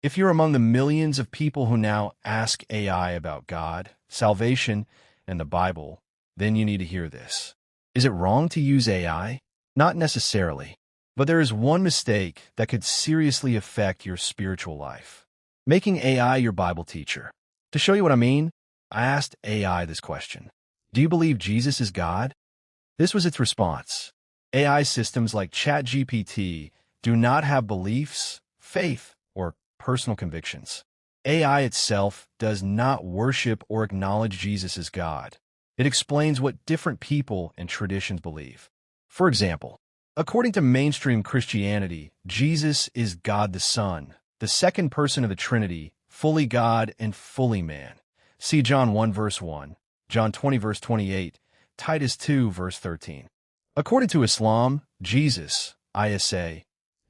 If you're among the millions of people who now ask AI about God, salvation, and the Bible, then you need to hear this. Is it wrong to use AI? Not necessarily. But there is one mistake that could seriously affect your spiritual life: making AI your Bible teacher. To show you what I mean, I asked AI this question: do you believe Jesus is God? This was its response. AI systems like ChatGPT do not have beliefs, faith, or personal convictions. AI itself does not worship or acknowledge Jesus as God. It explains what different people and traditions believe. For example, according to mainstream Christianity, Jesus is God the Son, the second person of the Trinity, fully God and fully man. See John 1 verse 1, John 20 verse 28, Titus 2 verse 13. According to Islam, Jesus, Isa,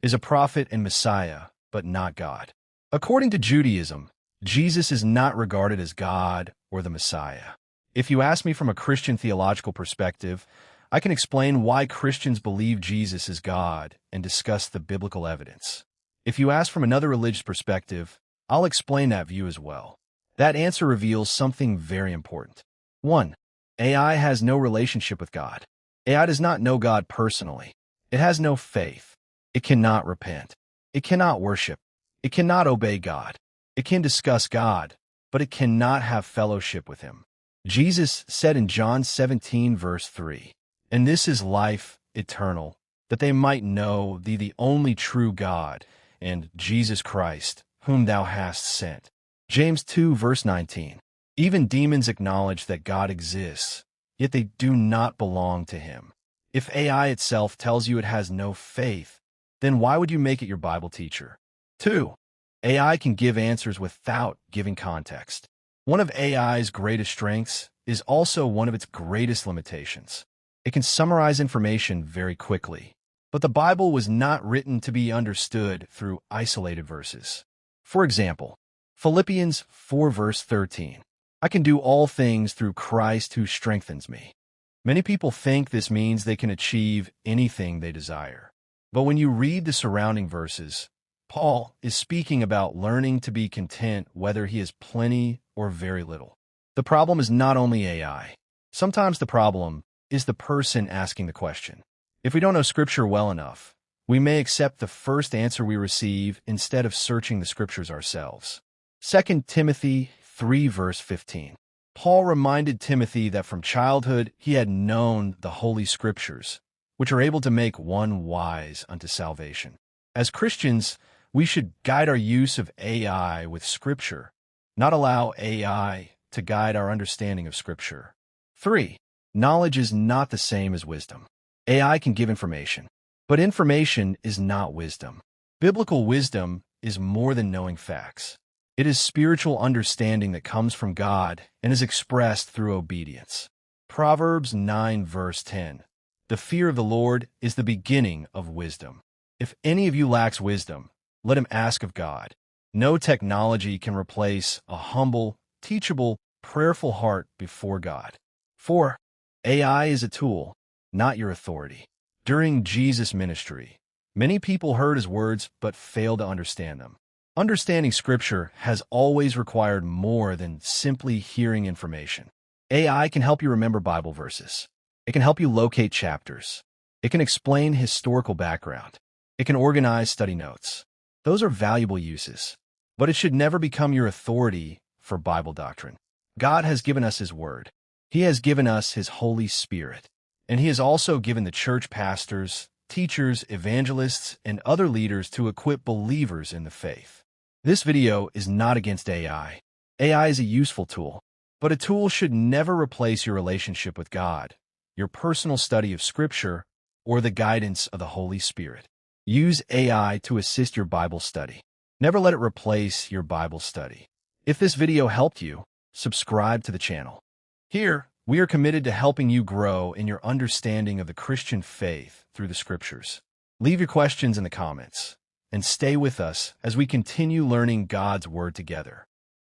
is a prophet and Messiah, but not God. According to Judaism, Jesus is not regarded as God or the Messiah. If you ask me from a Christian theological perspective, I can explain why Christians believe Jesus is God and discuss the biblical evidence. If you ask from another religious perspective, I'll explain that view as well. That answer reveals something very important. 1. AI has no relationship with God. AI does not know God personally. It has no faith. It cannot repent. It cannot worship. It cannot obey God. It can discuss God, but it cannot have fellowship with Him. Jesus said in John 17 verse 3, "And this is life eternal, that they might know Thee the only true God, and Jesus Christ, whom Thou hast sent." James 2 verse 19. Even demons acknowledge that God exists, yet they do not belong to Him. If AI itself tells you it has no faith, then why would you make it your Bible teacher? 2. AI can give answers without giving context. One of AI's greatest strengths is also one of its greatest limitations. It can summarize information very quickly, but the Bible was not written to be understood through isolated verses. For example, Philippians 4 verse 13, "I can do all things through Christ who strengthens me." Many people think this means they can achieve anything they desire. But when you read the surrounding verses, Paul is speaking about learning to be content whether he has plenty or very little. The problem is not only AI. Sometimes the problem is the person asking the question. If we don't know Scripture well enough, we may accept the first answer we receive instead of searching the Scriptures ourselves. 2 Timothy 3 verse 15. Paul reminded Timothy that from childhood he had known the Holy Scriptures, which are able to make one wise unto salvation. As Christians, we should guide our use of AI with Scripture, not allow AI to guide our understanding of Scripture. 3. Knowledge is not the same as wisdom. AI can give information, but information is not wisdom. Biblical wisdom is more than knowing facts. It is spiritual understanding that comes from God and is expressed through obedience. Proverbs 9 verse 10. "The fear of the Lord is the beginning of wisdom. If any of you lacks wisdom, let him ask of God." No technology can replace a humble, teachable, prayerful heart before God. 4. AI is a tool, not your authority. During Jesus' ministry, many people heard his words but failed to understand them. Understanding Scripture has always required more than simply hearing information. AI can help you remember Bible verses. It can help you locate chapters. It can explain historical background. It can organize study notes. Those are valuable uses, but it should never become your authority for Bible doctrine. God has given us His Word. He has given us His Holy Spirit, and He has also given the church pastors, teachers, evangelists, and other leaders to equip believers in the faith. This video is not against AI. AI is a useful tool, but a tool should never replace your relationship with God, your personal study of Scripture, or the guidance of the Holy Spirit. Use AI to assist your Bible study. Never let it replace your Bible study. If this video helped you, subscribe to the channel. Here, we are committed to helping you grow in your understanding of the Christian faith through the Scriptures. Leave your questions in the comments, and stay with us as we continue learning God's Word together.